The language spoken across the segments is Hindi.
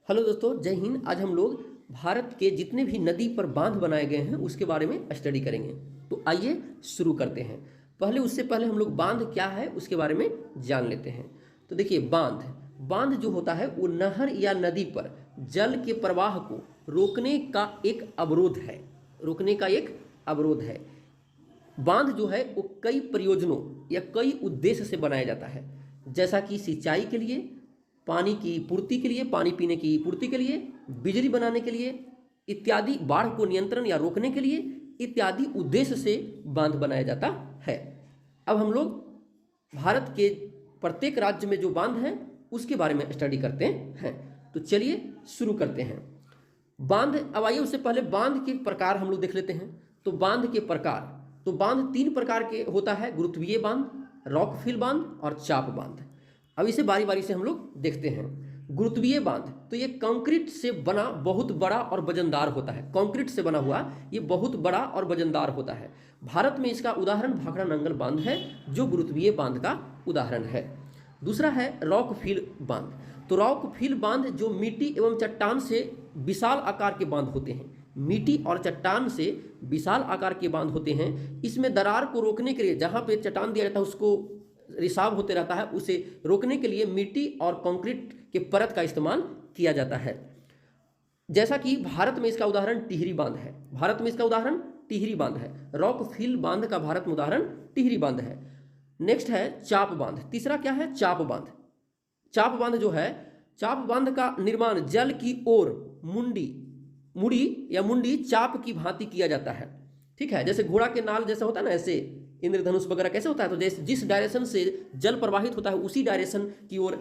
हेलो दोस्तों, जय हिंद। आज हम लोग भारत के जितने भी नदी पर बांध बनाए गए हैं उसके बारे में स्टडी करेंगे। तो आइए शुरू करते हैं। उससे पहले हम लोग बांध क्या है उसके बारे में जान लेते हैं। तो देखिए, बांध बांध जो होता है वो नहर या नदी पर जल के प्रवाह को रोकने का एक अवरोध है। रोकने का एक अवरोध है। बांध जो है वो कई प्रयोजनों या कई उद्देश्य से बनाया जाता है, जैसा कि सिंचाई के लिए, पानी की पूर्ति के लिए, पानी पीने की पूर्ति के लिए, बिजली बनाने के लिए इत्यादि, बाढ़ को नियंत्रण या रोकने के लिए इत्यादि उद्देश्य से बांध बनाया जाता है। अब हम लोग भारत के प्रत्येक राज्य में जो बांध हैं उसके बारे में स्टडी करते हैं। तो चलिए शुरू करते हैं। बांध, अब आइए उससे पहले बांध के प्रकार हम लोग देख लेते हैं। तो बांध के प्रकार, तो बांध तीन प्रकार के होता है: गुरुत्वीय बांध, रॉकफिल बांध और चाप बांध। अब इसे बारी बारी से हम लोग देखते हैं। गुरुत्वीय बांध, तो ये कंक्रीट से बना बहुत बड़ा और वजनदार होता है। कंक्रीट से बना हुआ ये बहुत बड़ा और वजनदार होता है। भारत में इसका उदाहरण भाखड़ा नंगल बांध है, जो गुरुत्वीय बांध का उदाहरण है। दूसरा है रॉकफिल बांध। तो रॉकफिल बांध जो मिट्टी एवं चट्टान से विशाल आकार के बांध होते हैं। मिट्टी और चट्टान से विशाल आकार के बांध होते हैं। इसमें दरार को रोकने के लिए, जहाँ पे चट्टान दिया जाता है उसको रिसाव होते रहता है, उसे रोकने के लिए मिट्टी और कंक्रीट के परत का इस्तेमाल किया जाता है। जैसा कि भारत में इसका उदाहरण टिहरी बांध है। भारत में इसका उदाहरण टिहरी बांध है। रॉकफिल बांध का भारत में उदाहरण टिहरी बांध है। नेक्स्ट है चाप बांध। तीसरा क्या है? चाप बांध। चाप बांध जो है, चाप बांध का निर्माण जल की ओर मुड़ी या मुंडी चाप की भांति किया जाता है। ठीक है, जैसे घोड़ा के नाल जैसा होता है ना, ऐसे इंद्रधनुष वगैरह कैसे होता है, तो जैसे जिस डायरेक्शन से जल प्रवाहित होता है उसी डायरेक्शन की ओर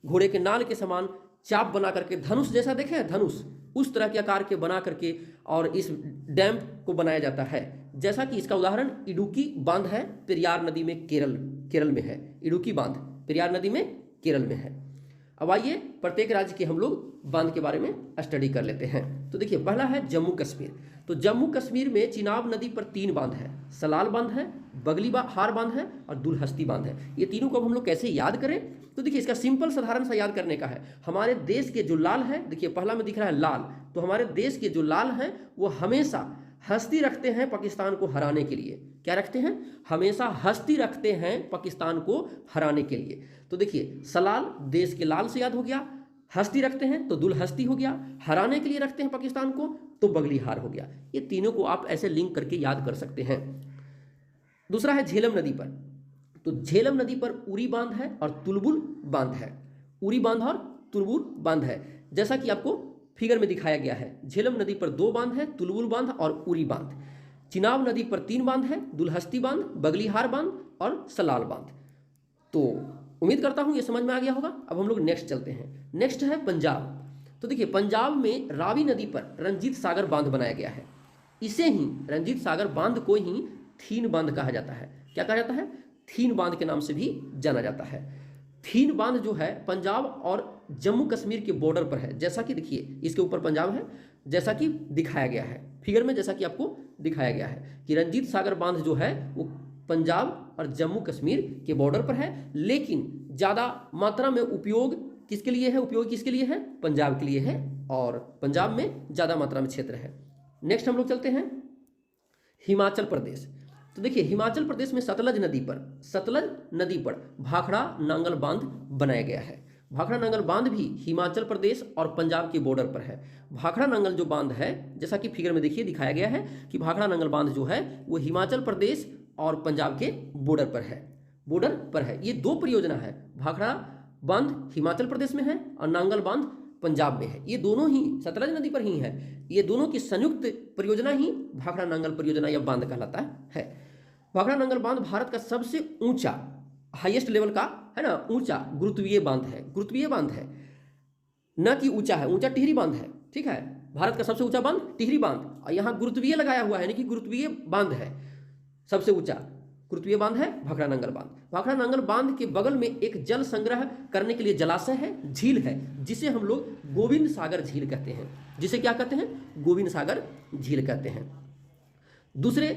घोड़े के नाल के समान चाप बना करके, धनुष जैसा देखे हैं, धनुष उस तरह के आकार के बना करके और इस डैम को बनाया जाता है। जैसा कि इसका उदाहरण इडुक्की बांध है, पेरियार नदी में, केरल में है। इडुक्की बांध पेरियार नदी में, केरल में है। अब आइए प्रत्येक राज्य के हम लोग बांध के बारे में स्टडी कर लेते हैं। तो देखिए, पहला है जम्मू कश्मीर। तो जम्मू कश्मीर में चिनाब नदी पर 3 बांध है: सलाल बांध है, बगलीहार बांध है और दुलहस्ती बांध है। ये तीनों को अब हम लोग कैसे याद करें? तो देखिए, इसका सिंपल साधारण सा याद करने का है। हमारे देश के जो लाल है, देखिए पहला में दिख रहा है लाल, तो हमारे देश के जो लाल हैं वो हमेशा हस्ती रखते हैं पाकिस्तान को हराने के लिए। क्या रखते हैं? हमेशा हस्ती रखते हैं पाकिस्तान को हराने के लिए। तो देखिए, सलाल देश के लाल से याद हो गया, हस्ती रखते हैं तो दुलहस्ती हो गया, हराने के लिए रखते हैं पाकिस्तान को तो बगलीहार हो गया। ये तीनों को आप ऐसे लिंक करके याद कर सकते हैं। दूसरा है झेलम नदी पर। तो झेलम नदी पर उरी बांध है और तुलबुल बांध है। उरी बांध और तुलबुल बांध है, जैसा कि आपको फिगर में दिखाया गया है। झेलम नदी पर 2 बांध है, तुलबुल बांध और उरी बांध। चिनाब नदी पर 3 बांध है: दुलहस्ती बांध, बगलीहार बांध और सलाल बांध। तो उम्मीद करता हूं ये समझ में आ गया होगा। अब हम लोग नेक्स्ट चलते हैं। नेक्स्ट है पंजाब। तो देखिए, पंजाब में रावी नदी पर रंजीत सागर बांध बनाया गया है। इसे ही, रंजीत सागर बांध को ही थीन बांध कहा जाता है। क्या कहा जाता है? थीन बांध के नाम से भी जाना जाता है। थीन बांध जो है पंजाब और जम्मू कश्मीर के बॉर्डर पर है। जैसा कि देखिए, इसके ऊपर पंजाब है, जैसा कि दिखाया गया है फिगर में, जैसा कि आपको दिखाया गया है कि रंजीत सागर बांध जो है वो पंजाब और जम्मू कश्मीर के बॉर्डर पर है। लेकिन ज़्यादा मात्रा में उपयोग किसके लिए है? उपयोग किसके लिए है? पंजाब के लिए है, और पंजाब में ज़्यादा मात्रा में क्षेत्र है। नेक्स्ट हम लोग चलते हैं हिमाचल प्रदेश। तो देखिए, हिमाचल प्रदेश में सतलज नदी पर भाखड़ा नांगल बांध बनाया गया है। भाखड़ा नांगल बांध भी हिमाचल प्रदेश और पंजाब के बॉर्डर पर है। भाखड़ा नांगल जो बांध है, जैसा कि फिगर में देखिए दिखाया गया है कि भाखड़ा नांगल बांध जो है वो हिमाचल प्रदेश और पंजाब के बॉर्डर पर है। ये 2 परियोजना है। भाखड़ा बांध हिमाचल प्रदेश में है और नांगल बांध पंजाब में है। ये दोनों ही सतलज नदी पर ही है। ये दोनों की संयुक्त परियोजना ही भाखड़ा नांगल परियोजना या बांध कहलाता है। भाखड़ा नांगल बांध भारत का सबसे ऊंचा, हाईएस्ट लेवल का है ना, ऊंचा गुरुत्वीय बांध है। गुरुत्वीय बांध है, न कि ऊंचा है। ऊंचा टिहरी बांध है। ठीक है, भारत का सबसे ऊंचा बांध टिहरी बांध, और यहाँ गुरुत्वीय लगाया हुआ है, यानी कि गुरुत्वीय बांध है। सबसे ऊंचा गुरुत्वीय बांध है भाखड़ा नांगल बांध। भाखड़ा नांगल बांध के बगल में एक जल संग्रह करने के लिए जलाशय है, झील है, जिसे हम लोग गोविंद सागर झील कहते हैं। जिसे क्या कहते हैं? गोविंद सागर झील कहते हैं। दूसरे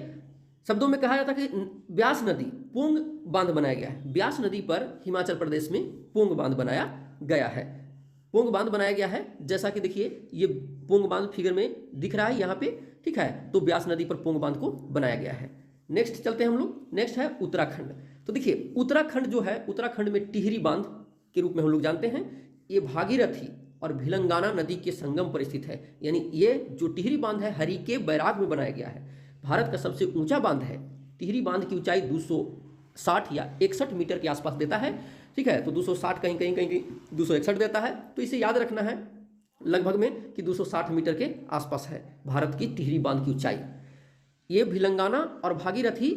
शब्दों में कहा जाता है कि ब्यास नदी पोंग बांध बनाया गया है। ब्यास नदी पर हिमाचल प्रदेश में पोंग बांध बनाया गया है। पोंग बांध बनाया गया है, जैसा कि देखिए ये पोंग बांध फिगर में दिख रहा है यहाँ पे, ठीक है। तो ब्यास नदी पर पोंग बांध को बनाया गया है। नेक्स्ट चलते हैं हम लोग, नेक्स्ट है उत्तराखंड। तो देखिए उत्तराखंड जो है, उत्तराखंड में टिहरी बांध के रूप में हम लोग जानते हैं। ये भागीरथी और भिलंगाना नदी के संगम पर स्थित है। यानी ये जो टिहरी बांध है हरिके बैराग में बनाया गया है। भारत का सबसे ऊंचा बांध है। टिहरी बांध की ऊंचाई 260 या 61 मीटर के आसपास देता है, ठीक है। तो 260 कहीं कहीं कहीं 261 देता है, तो इसे याद रखना है लगभग में कि 260 मीटर के आसपास है भारत की टिहरी बांध की ऊंचाई। ये भिलंगाना और भागीरथी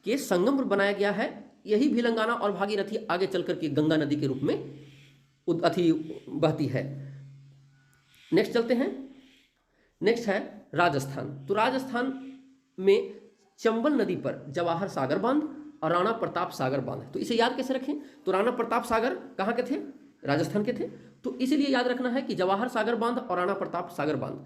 के संगम पर बनाया गया है। यही भिलंगाना और भागीरथी आगे चलकर के गंगा नदी के रूप में बहती है। नेक्स्ट चलते हैं, नेक्स्ट है राजस्थान। तो राजस्थान में चंबल नदी पर जवाहर सागर बांध और राणा प्रताप सागर बांध। तो इसे याद कैसे रखें? तो राणा प्रताप सागर कहाँ के थे? राजस्थान के थे। तो इसीलिए याद रखना है कि जवाहर सागर बांध और राणा प्रताप सागर बांध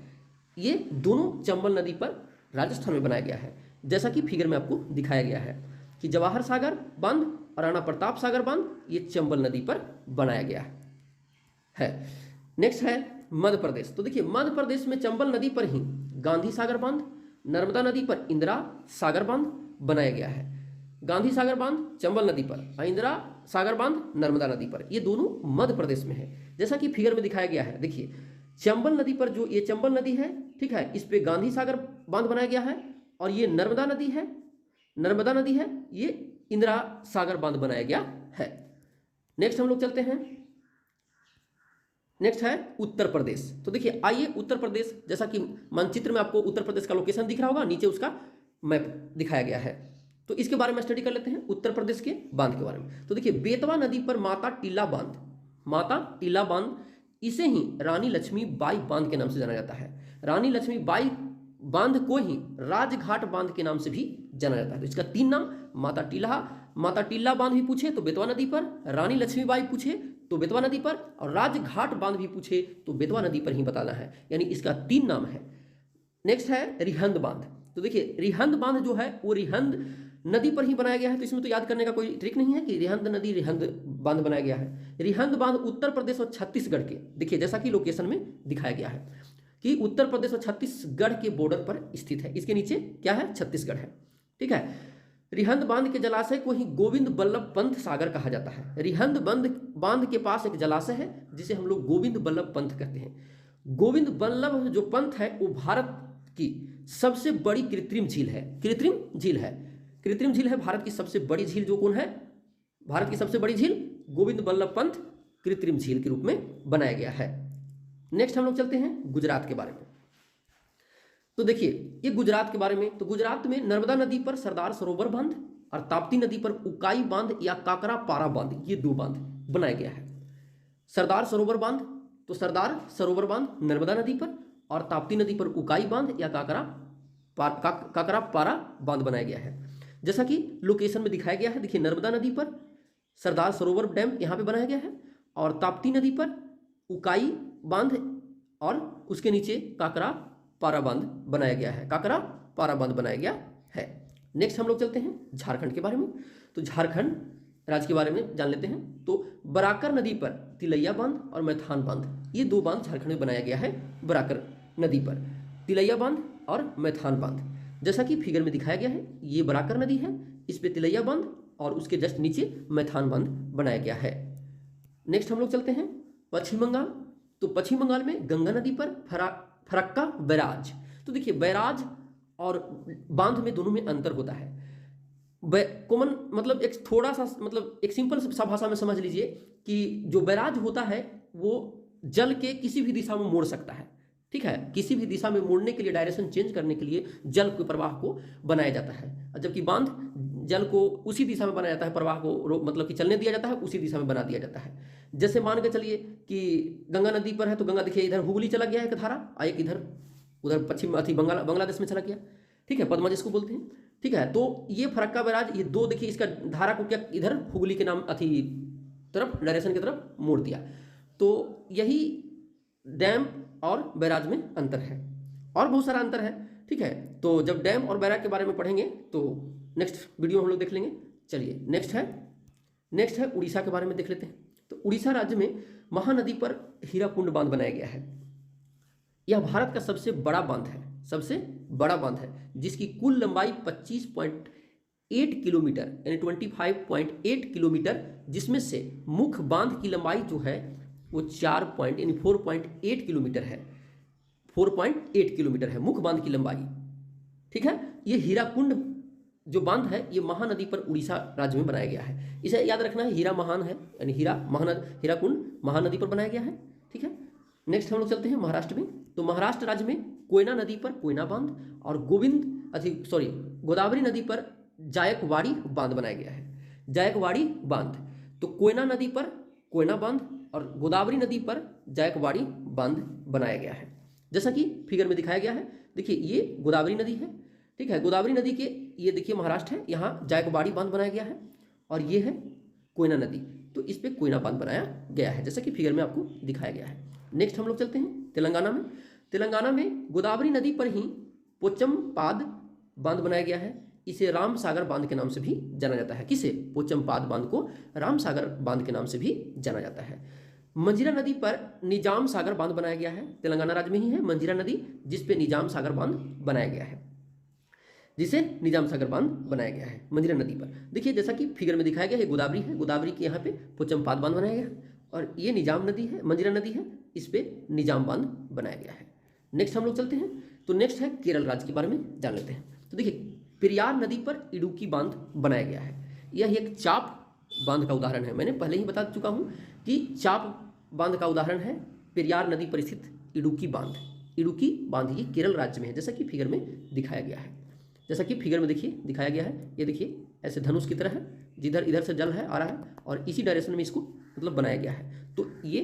ये दोनों चंबल नदी पर राजस्थान में बनाया गया है, जैसा कि फिगर में आपको दिखाया गया है कि जवाहर सागर बांध और राणा प्रताप सागर बांध ये चंबल नदी पर बनाया गया है। नेक्स्ट है मध्य प्रदेश। तो देखिए मध्य प्रदेश में चंबल नदी पर ही गांधी सागर बांध, नर्मदा नदी पर इंदिरा सागर बांध बनाया गया है। गांधी सागर बांध चंबल नदी पर, इंदिरा सागर बांध नर्मदा नदी पर, ये दोनों मध्य प्रदेश में है, जैसा कि फिगर में दिखाया गया है। देखिए चंबल नदी पर जो ये चंबल नदी है, ठीक है, इस पे गांधी सागर बांध बनाया गया है, और ये नर्मदा नदी है, नर्मदा नदी है, ये इंदिरा सागर बांध बनाया गया है। नेक्स्ट हम लोग चलते हैं, नेक्स्ट है उत्तर प्रदेश। तो देखिए आइए उत्तर प्रदेश, जैसा कि मानचित्र में आपको उत्तर प्रदेश का लोकेशन दिख रहा होगा, नीचे उसका मैप दिखाया गया है। तो इसके बारे में स्टडी कर लेते हैं, उत्तर प्रदेश के बांध के बारे में। तो देखिए बेतवा नदी पर माता टीला बांध, माता टीला बांध, इसे ही रानी लक्ष्मीबाई बांध के नाम से जाना जाता है। रानी लक्ष्मीबाई बांध को ही राजघाट बांध के नाम से भी जाना जाता है। तो इसका तीन नाम, माता टीला बांध भी पूछे तो बेतवा नदी पर, रानी लक्ष्मीबाई पूछे तो बेतवा नदी पर, और राजघाट बांध भी पूछे तो बेतवा नदी पर ही बताना है, यानी इसका तीन नाम है। नेक्स्ट है रिहंद बांध। तो देखिए रिहंद बांध जो है वो रिहंद नदी पर ही बनाया गया है। तो इसमें तो याद करने का कोई ट्रिक नहीं है कि रिहंद नदी रिहंद बांध बनाया गया है। रिहंद बांध उत्तर प्रदेश और छत्तीसगढ़ के, देखिए जैसा कि लोकेशन में दिखाया गया है कि उत्तर प्रदेश और छत्तीसगढ़ के बॉर्डर पर स्थित है। इसके नीचे क्या है? छत्तीसगढ़ है, ठीक है। रिहंद बांध के जलाशय को ही गोविंद बल्लभ पंत सागर कहा जाता है। रिहंद बांध के पास एक जलाशय है जिसे हम लोग गोविंद बल्लभ पंत कहते हैं। गोविंद बल्लभ जो पंत है वो भारत की सबसे बड़ी कृत्रिम झील है। कृत्रिम झील है भारत की सबसे बड़ी झील। जो कौन है? भारत की सबसे बड़ी झील गोविंद बल्लभ पंत कृत्रिम झील के रूप में बनाया गया है। नेक्स्ट हम लोग चलते हैं गुजरात के बारे में। तो देखिए ये गुजरात के बारे में, तो गुजरात में नर्मदा नदी पर सरदार सरोवर बांध और ताप्ती नदी पर उकाई बांध या काकरा पारा बांध, ये दो बांध बनाया गया है। सरदार सरोवर बांध, तो सरदार सरोवर बांध नर्मदा नदी पर, और ताप्ती नदी पर उकाई बांध या काकरा पारा बांध बनाया गया है, जैसा कि लोकेशन में दिखाया गया है। देखिए नर्मदा नदी पर सरदार सरोवर डैम यहाँ पे बनाया गया है, और ताप्ती नदी पर उकाई बांध, और उसके नीचे काकरा पारा बांध बनाया गया है, काकरा पारा बांध बनाया गया है। नेक्स्ट हम लोग चलते हैं झारखंड के बारे में। तो झारखंड राज्य के बारे में जान लेते हैं। तो बराकर नदी पर तिलैया बांध और मैथान बांध, ये दो बांध झारखंड में बनाया गया है। बराकर नदी पर तिलैया बांध और मैथान बांध, जैसा कि फिगर में दिखाया गया है, ये बराकर नदी है, इस पे तिलैया बांध और उसके जस्ट नीचे मैथान बांध बनाया गया है। नेक्स्ट हम लोग चलते हैं पश्चिम बंगाल। तो पश्चिम बंगाल में गंगा नदी पर फरक्का बैराज। तो देखिए बैराज और बांध में दोनों में अंतर होता है। कॉमन मतलब एक थोड़ा सा मतलब एक सिंपल सा भाषा में समझ लीजिए कि जो बैराज होता है वो जल के किसी भी दिशा में मोड़ सकता है, ठीक है। किसी भी दिशा में मोड़ने के लिए, डायरेक्शन चेंज करने के लिए जल के प्रवाह को बनाया जाता है, जबकि बांध जल को उसी दिशा में बनाया जाता है, प्रवाह को मतलब कि चलने दिया जाता है, उसी दिशा में बना दिया जाता है। जैसे मान के चलिए कि गंगा नदी पर है, तो गंगा देखिए इधर हुगली चला गया है एक धारा, एक इधर उधर पश्चिम बांग्लादेश में चला गया, ठीक है, पद्मा जिसको बोलते हैं, ठीक है। तो ये फरक्का बैराज, ये दो देखिए इसका धारा को क्या इधर हुगली के नाम तरफ डायरेक्शन की तरफ मोड़ दिया। तो यही डैम और बैराज में अंतर है, और बहुत सारा अंतर है, ठीक है। तो जब डैम और बैराज के बारे में पढ़ेंगे तो नेक्स्ट वीडियो हम लोग देख लेंगे। चलिए नेक्स्ट है उड़ीसा के बारे में देख लेते हैं। तो उड़ीसा राज्य में महानदी पर हीराकुंड बांध बनाया गया है। यह भारत का सबसे बड़ा बांध है, सबसे बड़ा बांध है, जिसकी कुल लंबाई 25.8 किलोमीटर यानी 25.8 किलोमीटर, जिसमें से मुख्य बांध की लंबाई जो है वो 4.8 किलोमीटर है। 4.8 किलोमीटर है मुख्य बांध की लंबाई। ठीक है, ये हीराकुंड जो बांध है ये महानदी पर उड़ीसा राज्य में बनाया गया है। इसे याद रखना है, हीरा महान है यानी हीराकुंड महानदी पर बनाया गया है। ठीक है, नेक्स्ट हम लोग चलते हैं महाराष्ट्र में। तो महाराष्ट्र राज्य में कोयना नदी पर कोयना बांध और गोदावरी नदी पर जायकवाड़ी बांध बनाया गया है। जायकवाड़ी बांध, तो कोयना नदी पर कोयना बांध और गोदावरी नदी पर जायकवाड़ी बांध बनाया गया है, जैसा कि फिगर में दिखाया गया है। देखिए ये गोदावरी नदी है। ठीक है, गोदावरी नदी के ये देखिए महाराष्ट्र है, यहाँ जायकवाड़ी बांध बनाया गया है और ये है कोयना नदी, तो इस पे कोयना बांध बनाया गया है, जैसा कि फिगर में आपको दिखाया गया है। नेक्स्ट हम लोग चलते हैं तेलंगाना में। तेलंगाना में गोदावरी नदी पर ही पोचमपाद बांध बनाया गया है। इसे राम सागर बांध के नाम से भी जाना जाता है। किसे? पोचमपाद बांध को राम सागर बांध के नाम से भी जाना जाता है। मंजीरा नदी पर निजाम सागर बांध बनाया गया है। तेलंगाना राज्य में ही है मंजीरा नदी, जिस पे निजाम सागर बांध बनाया गया है, जिसे निजाम सागर बांध बनाया गया है मंजीरा नदी पर। देखिए जैसा कि फिगर में दिखाया गया है, गोदावरी है, गोदावरी के यहाँ पे पोचमपाद बांध बनाया गया है और ये निजाम नदी है, मंजीरा नदी है, इस पे निजाम बांध बनाया गया है। नेक्स्ट हम लोग चलते हैं, तो नेक्स्ट है केरल राज्य के बारे में जान लेते हैं। तो देखिए पेरियार नदी पर इडुक्की बांध बनाया गया है। यह एक चाप बांध का उदाहरण है। मैंने पहले ही बता चुका हूँ कि चाप बांध का उदाहरण है पेरियार नदी पर स्थित इडुक्की बांध। इडुक्की बांध ये केरल राज्य में है, जैसा कि फिगर में दिखाया गया है। जैसा कि फिगर में देखिए दिखाया गया है, ये देखिए ऐसे धनुष की तरह है, जिधर इधर से जल है आ रहा है और इसी डायरेक्शन में इसको मतलब बनाया गया है। तो ये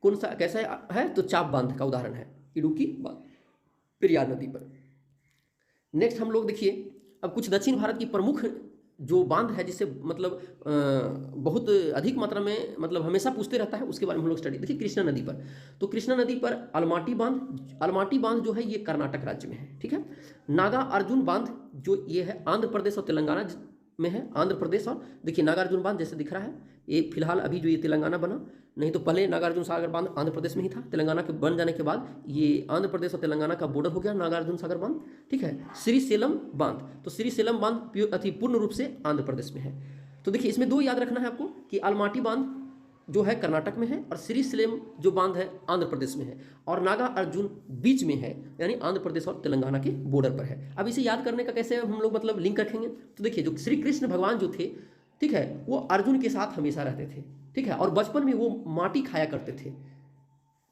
कौन सा कैसा है? तो चाप बांध का उदाहरण है इडुक्की बांध पेरियार नदी पर। नेक्स्ट हम लोग देखिए अब कुछ दक्षिण भारत की प्रमुख जो बांध है, जिससे मतलब बहुत अधिक मात्रा में मतलब हमेशा पूछते रहता है, उसके बारे में हम लोग स्टडी। देखिए कृष्णा नदी पर, तो कृष्णा नदी पर अलमाटी बांध जो है ये कर्नाटक राज्य में है। ठीक है, नागा अर्जुन बांध जो ये है आंध्र प्रदेश और तेलंगाना में है। आंध्र प्रदेश और देखिए नागार्जुन बांध जैसे दिख रहा है, ये फिलहाल अभी जो ये तेलंगाना बना, नहीं तो पहले नागार्जुन सागर बांध आंध्र प्रदेश में ही था। तेलंगाना के बन जाने के बाद ये आंध्र प्रदेश और तेलंगाना का बॉर्डर हो गया नागार्जुन सागर बांध। ठीक है, श्रीसेलम बांध, तो श्रीसेलम बांध पूर्ण रूप से आंध्र प्रदेश में है। तो देखिए इसमें दो याद रखना है आपको कि अलमाटी बांध जो है कर्नाटक में है और श्रीसेलम जो बांध है आंध्र प्रदेश में है और नागा अर्जुन बीच में है, यानी आंध्र प्रदेश और तेलंगाना के बॉर्डर पर है। अब इसे याद करने का कैसे हम लोग मतलब लिंक रखेंगे? तो देखिए जो श्री कृष्ण भगवान जो थे, ठीक है, वो अर्जुन के साथ हमेशा रहते थे। ठीक है, और बचपन में वो माटी खाया करते थे।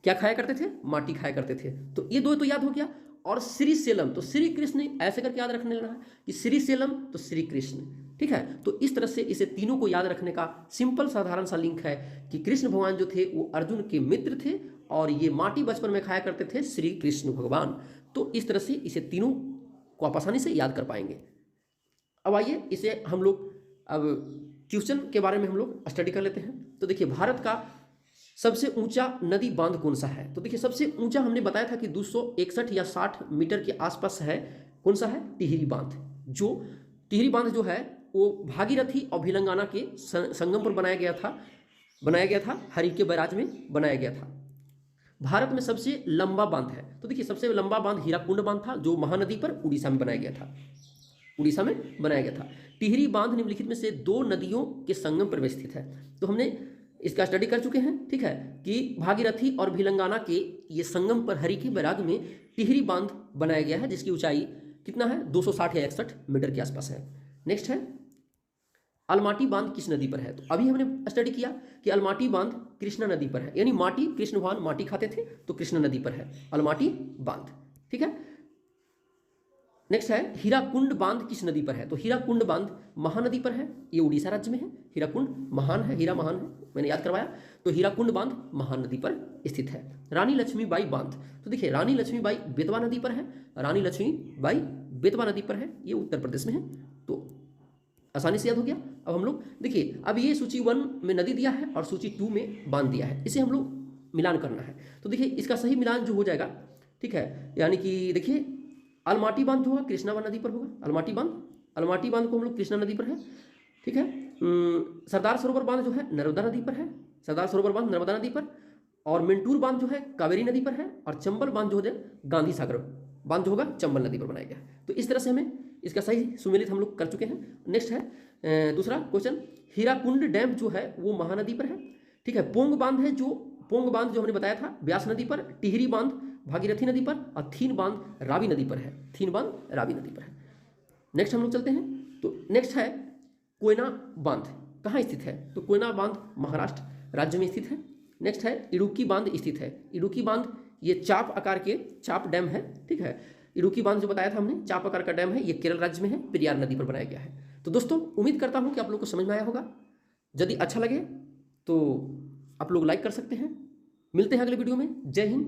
क्या खाया करते थे? माटी खाया करते थे। तो ये दो तो याद हो गया। और श्रीसेलम, तो श्री कृष्ण ऐसे करके याद रखने लेना है कि श्रीसेलम तो श्री कृष्ण। ठीक है, तो इस तरह से इसे तीनों को याद रखने का सिंपल साधारण सा लिंक है कि कृष्ण भगवान जो थे वो अर्जुन के मित्र थे और ये माटी बचपन में खाया करते थे श्री कृष्ण भगवान। तो इस तरह से इसे तीनों को आप आसानी से याद कर पाएंगे। अब आइए इसे हम लोग अब क्वेश्चन के बारे में हम लोग स्टडी कर लेते हैं। तो देखिए भारत का सबसे ऊंचा नदी बांध कौन सा है? तो देखिए सबसे ऊंचा हमने बताया था कि 261 या 60 मीटर के आसपास है। कौन सा है? टिहरी बांध। जो टिहरी बांध जो है वो भागीरथी और भिलंगाना के संगम पर बनाया गया था, हरि के बैराज में बनाया गया था। भारत में सबसे लंबा बांध है, तो देखिए सबसे लंबा बांध हीराकुंड बांध था जो महानदी पर उड़ीसा में बनाया गया था। टिहरी बांध निम्नलिखित में से दो नदियों के संगम पर स्थित है। तो हमने इसका स्टडी कर चुके हैं। ठीक है, कि भागीरथी और भिलंगाना के ये संगम पर हरि के बैराग में टिहरी बांध बनाया गया है, जिसकी ऊंचाई कितना है? 260 या 61 मीटर के आसपास है। नेक्स्ट है अलमाटी बांध किस नदी पर है? तो अभी हमने स्टडी किया कि अलमाटी बांध कृष्णा नदी पर है, यानी माटी, कृष्ण भगवान माटी खाते थे तो कृष्णा नदी पर है अलमाटी बांध। ठीक है, नेक्स्ट है हीराकुंड बांध किस नदी पर है? तो हीराकुंड बांध महानदी पर है, ये उड़ीसा राज्य में है। हीराकुंड महान है, हीरा महान है, मैंने याद करवाया। तो हीराकुंड बांध महानदी पर स्थित है। रानी लक्ष्मीबाई बांध, तो देखिए रानी लक्ष्मीबाई बेतवा नदी पर है। रानी लक्ष्मीबाई बेतवा नदी पर है, ये उत्तर प्रदेश में है। तो आसानी से याद हो गया। अब हम लोग देखिए, अब ये सूची 1 में नदी दिया है और सूची 2 में बांध दिया है, इसे हम लोग मिलान करना है। तो देखिए इसका सही मिलान जो हो जाएगा, ठीक है, यानी कि देखिए अलमाटी बांध जो होगा कृष्णा नदी पर होगा। अलमाटी बांध को हम लोग कृष्णा नदी पर है। ठीक है, सरदार सरोवर बांध जो है नर्मदा नदी पर है। सरदार सरोवर बांध नर्मदा नदी पर, और मेंटूर बांध जो है कावेरी नदी पर है, और चंबल बांध जो है गांधी सागर बांध जो होगा चंबल नदी पर बनाया गया है। तो इस तरह से हमें इसका सही सुमेलित हम लोग कर चुके हैं। नेक्स्ट है दूसरा क्वेश्चन, हीराकुंड डैम जो है वो महानदी पर है, ठीक है। पोंग बांध है जो हमने बताया था ब्यास नदी पर, टिहरी बांध भागीरथी नदी पर, और थीन बांध रावी नदी पर है, थीन बांध रावी नदी पर है। नेक्स्ट हम लोग चलते हैं, तो नेक्स्ट है कोयना बांध कहाँ स्थित है, तो कोयना बांध महाराष्ट्र राज्य में स्थित है। नेक्स्ट है इडुक्की बांध स्थित है, इडुक्की बांध ये चाप आकार के चाप डैम है, ठीक है। इडुक्की बांध जो बताया था हमने चाप आकार का डैम है, ये केरल राज्य में है, पेरियार नदी पर बनाया गया है। तो दोस्तों उम्मीद करता हूँ कि आप लोग को समझ में आया होगा। यदि अच्छा लगे तो आप लोग लाइक कर सकते हैं। मिलते हैं अगले वीडियो में। जय हिंद।